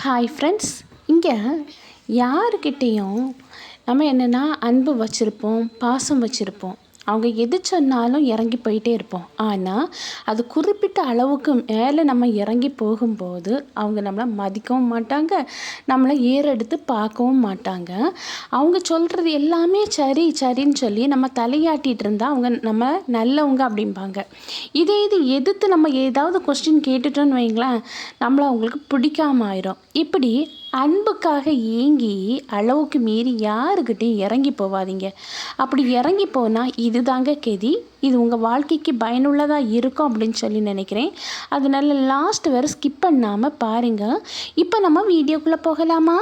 Hi friends. இங்கே யாருக்கிட்டேயும் நம்ம என்னென்னா அன்பு வச்சுருப்போம், பாசம் வச்சுருப்போம். அவங்க எது சொன்னாலும் இறங்கி போயிட்டே இருப்போம். ஆனால் அது குறிப்பிட்ட அளவுக்கு மேலே நம்ம இறங்கி போகும்போது அவங்க நம்மளை மதிக்கவும் மாட்டாங்க, நம்மளை ஏறெடுத்து பார்க்கவும் மாட்டாங்க. அவங்க சொல்கிறது எல்லாமே சரி சரின்னு சொல்லி நம்ம தலையாட்டிகிட்டு இருந்தால் அவங்க நம்ம நல்லவங்க அப்படிம்பாங்க. இது எதிர்த்து நம்ம ஏதாவது கொஸ்டின் கேட்டுட்டோன்னு வைங்களேன், நம்மளை அவங்களுக்கு பிடிக்காம ஆயிரும். இப்படி அன்புக்காக ஏங்கி அளவுக்கு மீறி யாருக்கிட்டையும் இறங்கி போகாதீங்க. அப்படி இறங்கி போனால் இதுதாங்க கெதி. இது உங்கள் வாழ்க்கைக்கு பயனுள்ளதாக இருக்கும் அப்படின்னு சொல்லி நினைக்கிறேன். அதனால லாஸ்ட் வரை ஸ்கிப் பண்ணாமல் பாருங்கள். இப்போ நம்ம வீடியோக்குள்ளே போகலாமா?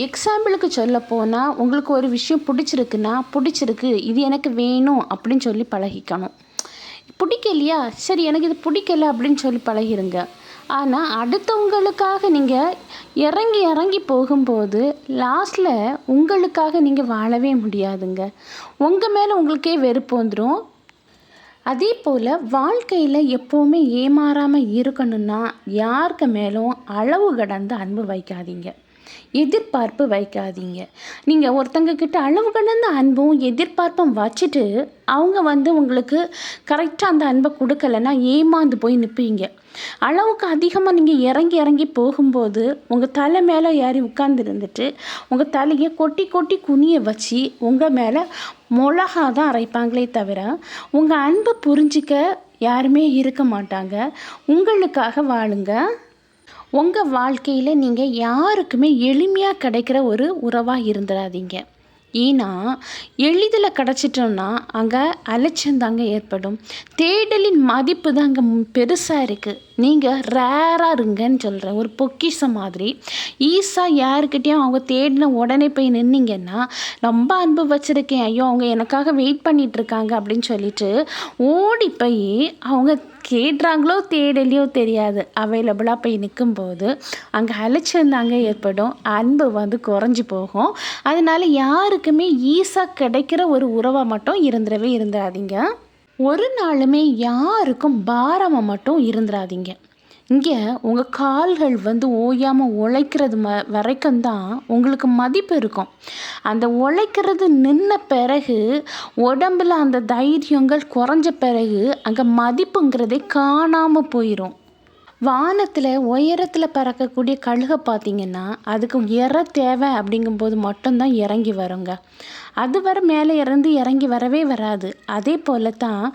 எக்ஸாம்பிளுக்கு சொல்ல போனால், உங்களுக்கு ஒரு விஷயம் பிடிச்சிருக்கு, இது எனக்கு வேணும் அப்படின்னு சொல்லி பழகிக்கணும். பிடிக்கலையா, சரி எனக்கு இது பிடிக்கல அப்படின்னு சொல்லி பழகிருங்க. ஆனால் அடுத்தவங்களுக்காக நீங்கள் இறங்கி போகும்போது லாஸ்ட்டில் உங்களுக்காக நீங்கள் வாழவே முடியாதுங்க. உங்கள் மேலே உங்களுக்கே வெறுப்பு வந்துடும். அதே போல் வாழ்க்கையில் எப்போவுமே ஏமாறாமல் இருக்கணும்னா யாருக்கு மேலும் அளவு கடந்து அன்பு வைக்காதீங்க, எதிர்பார்ப்பு வைக்காதீங்க. நீங்கள் ஒருத்தங்கக்கிட்ட அளவு கடந்த அன்பும் எதிர்பார்ப்பும் வச்சுட்டு அவங்க உங்களுக்கு கரெக்டாக அந்த அன்பை கொடுக்கலன்னா ஏமாந்து போய் நிற்பீங்க. அளவுக்கு அதிகமாக நீங்கள் இறங்கி போகும்போது உங்கள் தலை மேலே ஏறி உட்கார்ந்துருந்துட்டு உங்கள் தலையை கொட்டி குனிய வச்சு உங்கள் மேலே மிளகா தான் அரைப்பாங்களே தவிர உங்கள் அன்பை புரிஞ்சிக்க யாருமே இருக்க மாட்டாங்க. உங்களுக்காக வாழுங்க. உங்கள் வாழ்க்கையில் நீங்கள் யாருக்குமே எளிமையாக கிடைக்கிற ஒரு உறவாக இருந்துடாதீங்க. ஏன்னா எளிதில் கிடச்சிட்டோன்னா அங்கே அலட்சியந்தாங்க ஏற்படும். தேடலின் மதிப்பு தான் அங்கே பெருசாக இருக்குது. நீங்கள் ரேராக இருங்கன்னு சொல்கிறேன். ஒரு பொக்கிஷம் மாதிரி ஈஸாக யாருக்கிட்டேயும் அவங்க தேடின உடனே போய் நின்னீங்கன்னா, ரொம்ப அன்பு வச்சுருக்கேன், ஐயோ அவங்க எனக்காக வெயிட் பண்ணிகிட்ருக்காங்க அப்படின்னு சொல்லிட்டு ஓடி போய் அவங்க கேட்குறாங்களோ தேடலையோ தெரியாது, அவைலபிளாக போய் நிற்கும்போது அங்கே அலட்சியந்தாங்க ஏற்படும். அன்பு குறைஞ்சி போகும். அதனால யாருக்குமே ஈஸாக கிடைக்கிற ஒரு உறவை மட்டும் இருந்துடாதீங்க. ஒரு நாளுமே யாருக்கும் பாரமாக மட்டும் இருந்துடாதீங்க. இங்கே உங்கள் கால்கள் ஓயாமல் உழைக்கிறது வரைக்கும் தான் உங்களுக்கு மதிப்பு இருக்கும். அந்த உழைக்கிறது நின்ன பிறகு உடம்புல அந்த தைரியங்கள் குறைஞ்ச பிறகு அங்கே மதிப்புங்கிறதே காணாமல் போயிடும். வானத்தில் உயரத்தில் பறக்கக்கூடிய கழுகை பார்த்திங்கன்னா அதுக்கு தேவை அப்படிங்கும்போது மட்டும்தான் இறங்கி வருங்க. அது மேலே இறங்கி வரவே வராது. அதே போல் தான்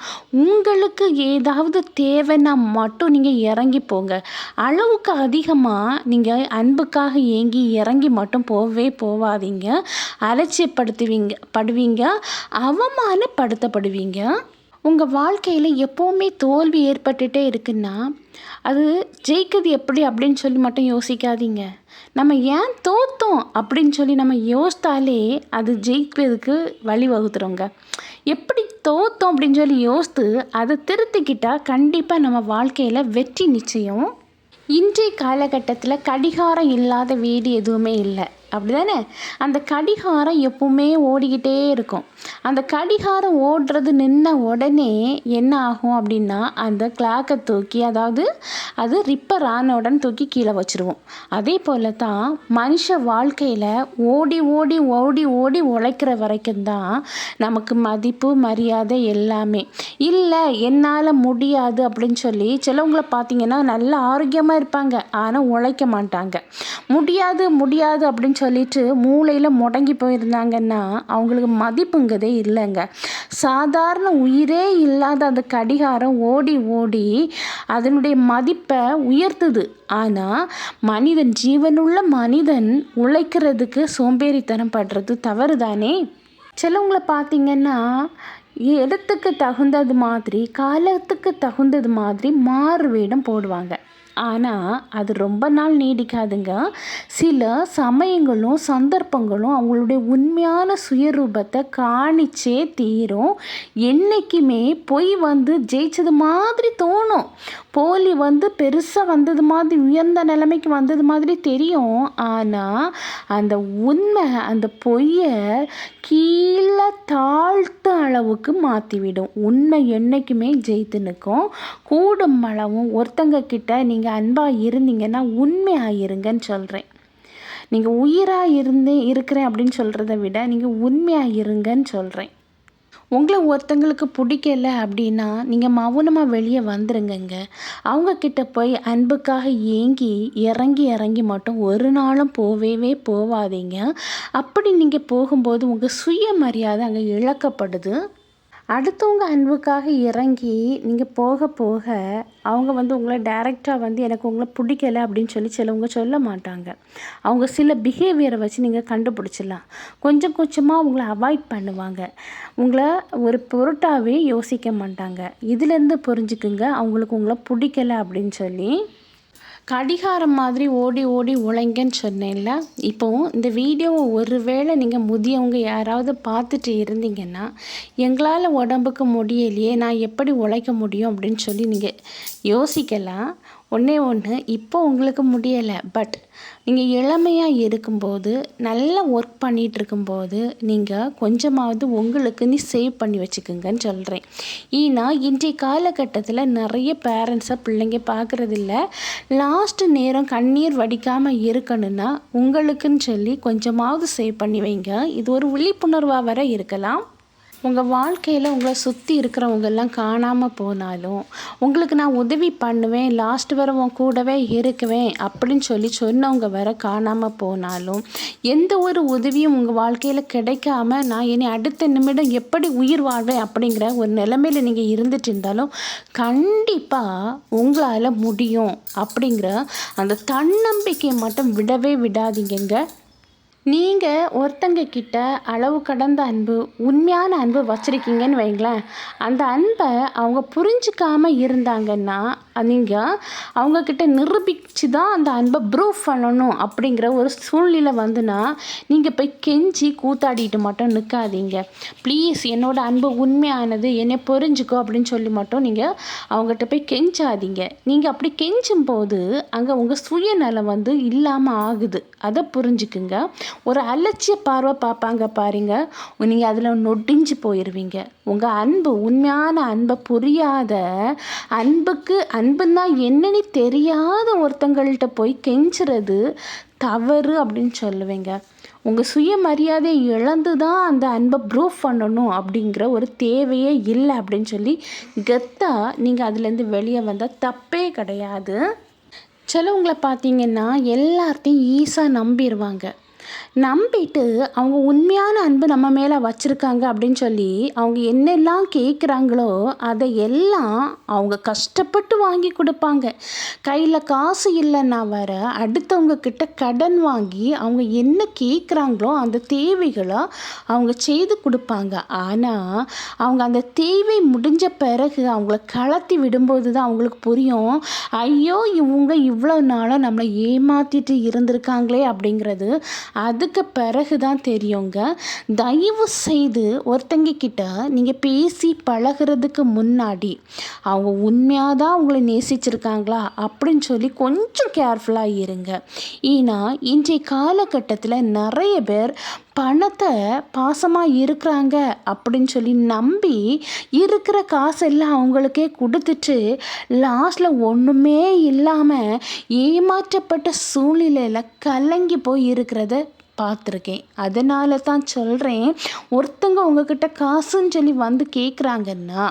உங்களுக்கு ஏதாவது தேவைன்னா மட்டும் நீங்கள் இறங்கி போங்க. அளவுக்கு அதிகமாக நீங்கள் அன்புக்காக ஏங்கி இறங்கி மட்டும் போவாதீங்க. படுவீங்க, அவமானப்படுத்தப்படுவீங்க. உங்கள் வாழ்க்கையில் எப்போவுமே தோல்வி ஏற்பட்டுகிட்டே இருக்குன்னா அது ஜெயிக்கிறது எப்படி அப்படின்னு சொல்லி மட்டும் யோசிக்காதீங்க. நம்ம ஏன் தோற்றோம் அப்படின்னு சொல்லி நம்ம யோசித்தாலே அது ஜெயிக்கிறதுக்கு வழிவகுத்துறோங்க. எப்படி தோற்றோம் அப்படின்னு சொல்லி யோசித்து அதை திருத்திக்கிட்டால் கண்டிப்பாக நம்ம வாழ்க்கையில் வெற்றி நிச்சயம். இன்றைய காலகட்டத்தில் கடிகாரம் இல்லாத வீடு எதுவுமே இல்லை, அப்படி தானே? அந்த கடிகாரம் எப்பவுமே ஓடிக்கிட்டே இருக்கும். அந்த கடிகாரம் ஓடுறது நின்ன உடனே என்ன ஆகும் அப்படின்னா அந்த கிளாக்கை தூக்கி, அதாவது அது ரிப்பேர் ஆன உடனே தூக்கி கீழே வச்சுருவோம். அதே போல் தான் மனுஷ வாழ்க்கையில் ஓடி உழைக்கிற வரைக்கும் தான் நமக்கு மதிப்பு மரியாதை எல்லாமே. இல்லை என்னால் முடியாது அப்படின்னு சொல்லி சிலவங்களை பார்த்திங்கன்னா நல்ல ஆரோக்கியமாக இருப்பாங்க, ஆனால் உழைக்க மாட்டாங்க. முடியாது அப்படின்னு சொல்லிட்டு மூளையில் முடங்கி போயிருந்தாங்கன்னா அவங்களுக்கு மதிப்புங்கிறதே இல்லைங்க. சாதாரண உயிரே இல்லாத அந்த கடிகாரம் ஓடி அதனுடைய மதிப்பை உயர்த்துது. ஆனால் ஜீவனுள்ள மனிதன் உழைக்கிறதுக்கு சோம்பேறித்தனம் படுறது தவறு தானே. சிலவங்களை பார்த்திங்கன்னா இடத்துக்கு தகுந்தது மாதிரி காலத்துக்கு தகுந்தது மாதிரி மாறு வேடம் போடுவாங்க. ஆனால் அது ரொம்ப நாள் நீடிக்காதுங்க. சில சமயங்களும் சந்தர்ப்பங்களும் அவங்களுடைய உண்மையான சுயரூபத்தை காணிச்சே தீரும். என்றைக்குமே பொய் ஜெயிச்சது மாதிரி தோணும், போலி பெருசாக வந்தது மாதிரி உயர்ந்த நிலைமைக்கு வந்தது மாதிரி தெரியும். ஆனால் அந்த உண்மை அந்த பொய்யை கீழே தாழ்த்த அளவுக்கு மாற்றிவிடும். உண்மை என்றைக்குமே ஜெயித்து நிற்கும். கூடும் அளவும் ஒருத்தங்க கிட்ட நீங்கள் நீங்கள் அன்பாக இருந்தீங்கன்னா உண்மையாக இருங்கன்னு சொல்கிறேன். நீங்கள் உயிராக இருக்கிறேன் அப்படின்னு சொல்கிறத விட நீங்கள் உண்மையாக இருங்கன்னு சொல்கிறேன். உங்களை ஒருத்தங்களுக்கு பிடிக்கல அப்படின்னா நீங்கள் மௌனமாக வெளியே வந்துருங்கங்க. அவங்கக்கிட்ட போய் அன்புக்காக ஏங்கி இறங்கி மட்டும் ஒரு நாளும் போகவே போகாதீங்க. அப்படி நீங்கள் போகும்போது உங்கள் சுயமரியாதை அங்கே இழக்கப்படுது. அடுத்தவங்க அன்புக்காக இறங்கி நீங்கள் போக போக அவங்க உங்களை டைரெக்டாக எனக்கு உங்களை பிடிக்கல அப்படின்னு சிலவங்க சொல்ல மாட்டாங்க. அவங்க சில பிஹேவியரை வச்சு நீங்கள் கண்டுபிடிச்சிடலாம். கொஞ்சம் கொஞ்சமாக உங்களை அவாய்ட் பண்ணுவாங்க. உங்களை ஒரு பொருட்டாகவே யோசிக்க மாட்டாங்க. இதுலேருந்து புரிஞ்சுக்குங்க அவங்களுக்கு உங்களை பிடிக்கல அப்படின்னு சொல்லி. கடிகாரம் மாதிரி ஓடி ஓடி உழைங்கன்னு சொன்னேன்ல. இப்போது இந்த வீடியோவை ஒருவேளை நீங்கள் முதியவங்க யாராவது பார்த்துட்டு இருந்தீங்கன்னா, எங்களால் உடம்புக்கு முடியலையே, நான் எப்படி உழைக்க முடியும் அப்படின்னு சொல்லி நீங்கள் யோசிக்கலாம். ஒன்றே ஒன்று, இப்போ உங்களுக்கு முடியலை. பட் நீங்கள் இளமையாக இருக்கும்போது, நல்லா ஒர்க் பண்ணிகிட்டு இருக்கும்போது நீங்கள் கொஞ்சமாவது உங்களுக்குன்னு சேவ் பண்ணி வச்சுக்குங்கன்னு சொல்கிறேன். ஏன்னா இன்றைய காலகட்டத்தில் நிறைய பேரண்ட்ஸை பிள்ளைங்க பார்க்குறதில்ல. லாஸ்ட்டு நேரம் கண்ணீர் வடிக்காமல் இருக்கணும்னா உங்களுக்குன்னு சொல்லி கொஞ்சமாவது சேவ் பண்ணி வைங்க. இது ஒரு விழிப்புணர்வாக வர இருக்கலாம். உங்கள் வாழ்க்கையில் உங்களை சுற்றி இருக்கிறவங்கெல்லாம் காணாமல் போனாலும், உங்களுக்கு நான் உதவி பண்ணுவேன், லாஸ்ட் வரை உன் கூடவே இருக்குவேன் அப்படின்னு சொல்லி சொன்னவங்க வர காணாமல் போனாலும், எந்த ஒரு உதவியும் உங்கள் வாழ்க்கையில் கிடைக்காம நான் இனி அடுத்த நிமிடம் எப்படி உயிர் வாழ்வேன் அப்படிங்கிற ஒரு நிலைமையில் நீங்கள் இருந்துட்டு இருந்தாலும், கண்டிப்பாக உங்களால் முடியும் அப்படிங்கிற அந்த தன்னம்பிக்கையை மட்டும் விடவே விடாதீங்க. நீங்கள் ஒருத்தங்க கிட்ட அளவு கடந்த அன்பு, உண்மையான அன்பு வச்சுருக்கீங்கன்னு வைங்களேன். அந்த அன்பை அவங்க புரிஞ்சிக்காமல் இருந்தாங்கன்னா, நீங்கள் அவங்கக்கிட்ட நிரூபித்து தான் அந்த அன்பை ப்ரூஃப் பண்ணணும் அப்படிங்கிற ஒரு சூழ்நிலை வந்துன்னா, நீங்கள் போய் கெஞ்சி கூத்தாடிட்டு மட்டும் நிற்காதீங்க. ப்ளீஸ் என்னோடய அன்பு உண்மையானது, என்னை புரிஞ்சுக்கோ அப்படின்னு சொல்லி மட்டும் நீங்கள் அவங்ககிட்ட போய் கெஞ்சாதீங்க. நீங்கள் அப்படி கெஞ்சும் போது அங்கே உங்கள் சுயநலம் இல்லாமல் ஆகுது. அதை புரிஞ்சுக்குங்க. ஒரு அலட்சிய பார்வை பார்ப்பாங்க பாருங்க, நீங்கள் அதில் நொடிஞ்சு போயிடுவீங்க. உங்கள் அன்பு, உண்மையான அன்பை புரியாத, அன்புன்னா என்னன்னு தெரியாத ஒருத்தங்கள்கிட்ட போய் கெஞ்சுறது தவறு அப்படின்னு சொல்லுவேங்க. உங்கள் சுயமரியாதையை இழந்து தான் அந்த அன்பை ப்ரூஃப் பண்ணணும் அப்படிங்கிற ஒரு தேவையே இல்லை அப்படின்னு சொல்லி கெத்தாக நீங்கள் அதுலேருந்து வெளியே வந்தால் தப்பே கிடையாது. சிலவங்களை பார்த்தீங்கன்னா எல்லாத்தையும் ஈஸியாக நம்பிடுவாங்க. நம்பிட்டு அவங்க உண்மையான அன்பு நம்ம மேலே வச்சுருக்காங்க அப்படின்னு சொல்லி அவங்க என்னெல்லாம் கேட்குறாங்களோ அதை எல்லாம் அவங்க கஷ்டப்பட்டு வாங்கி கொடுப்பாங்க. கையில் காசு இல்லைன்னா வர அடுத்தவங்க கிட்ட கடன் வாங்கி அவங்க என்ன கேட்குறாங்களோ அந்த தேவைகளை அவங்க செய்து கொடுப்பாங்க. ஆனால் அவங்க அந்த தேவை முடிஞ்ச பிறகு அவங்கள கலத்தி விடும்போது தான் அவங்களுக்கு புரியும், ஐயோ இவங்க இவ்வளோ நாளாக நம்மளை ஏமாற்றிட்டு இருந்திருக்காங்களே அப்படிங்கிறது. அதுக்கு பிறகு தான் தெரியுங்க. தயவு செய்து ஒருத்தங்க கிட்ட நீங்கள் பேசி பழகிறதுக்கு முன்னாடி அவங்க உண்மையாக தான் உங்களை நேசிச்சிருக்காங்களா அப்படின்னு சொல்லி கொஞ்சம் கேர்ஃபுல்லாக இருங்க. ஏன்னா இன்றைய காலகட்டத்தில் நிறைய பேர் பணத்தை பாசமாக இருக்கிறாங்க அப்படின்னு சொல்லி நம்பி இருக்கிற காசெல்லாம் அவங்களுக்கே கொடுத்துட்டு லாஸ்ட்டில் ஒன்றுமே இல்லாமல் ஏமாற்றப்பட்ட சூழ்நிலையில் கலங்கி போய் இருக்கிறத பார்த்துருக்கேன். அதனால தான் சொல்கிறேன், ஒருத்தங்க உங்ககிட்ட காசுன்னு சொல்லி கேட்குறாங்கன்னா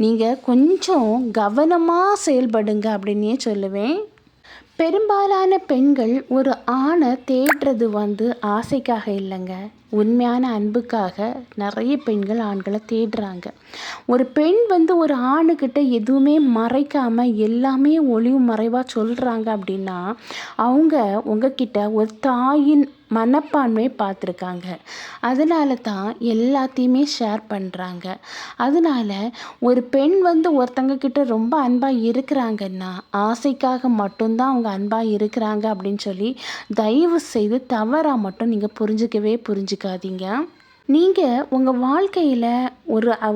நீங்கள் கொஞ்சம் கவனமாக செயல்படுங்க அப்படின்னே சொல்லுவேன். பெரும்பாலான பெண்கள் ஒரு ஆணை தேடுறது ஆசைக்காக இல்லைங்க, உண்மையான அன்புக்காக நிறைய பெண்கள் ஆண்களை தேடுறாங்க. ஒரு பெண் ஒரு ஆணுக்கிட்ட எதுவுமே மறைக்காமல் எல்லாமே ஒளிவு மறைவாக சொல்கிறாங்க அப்படின்னா அவங்க உங்ககிட்ட ஒரு தாயின் மனப்பான்மையை பார்த்துருக்காங்க. அதனால தான் எல்லாத்தையுமே ஷேர் பண்ணுறாங்க. அதனால ஒரு பெண் ஒருத்தங்க கிட்ட ரொம்ப அன்பாக இருக்கிறாங்கன்னா ஆசைக்காக மட்டும்தான் அவங்க அன்பாக இருக்கிறாங்க அப்படின்னு சொல்லி தயவு செய்து தவறாக மட்டும் நீங்கள் புரிஞ்சிக்காதீங்க. நீங்கள் உங்கள் வாழ்க்கையில்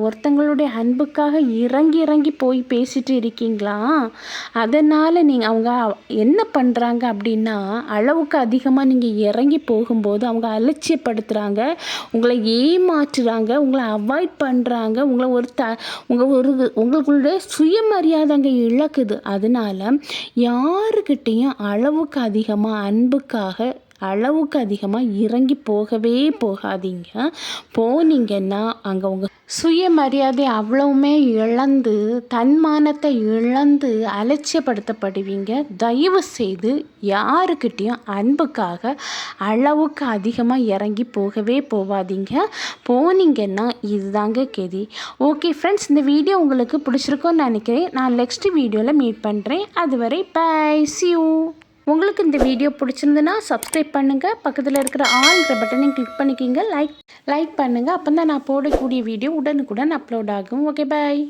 ஒருத்தங்களுடைய அன்புக்காக இறங்கி இறங்கி போய் பேசிட்டு இருக்கீங்களா? அதனால் அவங்க என்ன பண்ணுறாங்க அப்படின்னா, அளவுக்கு அதிகமாக நீங்கள் இறங்கி போகும்போது அவங்க அலட்சியப்படுத்துகிறாங்க, உங்களை ஏமாற்றுறாங்க, உங்களை அவாய்ட் பண்ணுறாங்க, உங்களை உங்களுடைய சுயமரியாதை அங்கே இழக்குது. அதனால் யாருக்கிட்டேயும் அளவுக்கு அதிகமாக அன்புக்காக அளவுக்கு அதிகமாக இறங்கி போகவே போகாதீங்க. போனீங்கன்னா அங்கே உங்கள் சுயமரியாதை அவ்வளவுமே இழந்து, தன்மானத்தை இழந்து அலட்சியப்படுத்தப்படுவீங்க. தயவு செய்து யாருக்கிட்டேயும் அன்புக்காக அளவுக்கு அதிகமாக இறங்கி போகவே போகாதீங்க. போனீங்கன்னா இதுதாங்க கெதி. ஓகே ஃப்ரெண்ட்ஸ், இந்த வீடியோ உங்களுக்கு பிடிச்சிருக்கும்னு நினைக்கிறேன். நான் நெக்ஸ்ட் வீடியோவில் மீட் பண்ணுறேன். அதுவரை பை, see you. உங்களுக்கு இந்த வீடியோ பிடிச்சிருந்துன்னா சப்ஸ்கிரைப் பண்ணுங்கள், பக்கத்தில் இருக்கிற ஆல்ங்கிற பட்டனையும் கிளிக் பண்ணிக்கிங்க, லைக் பண்ணுங்கள். அப்போ தான் நான் போடக்கூடிய வீடியோ உடனுக்குடன் அப்லோட் ஆகும். ஓகே, பாய்.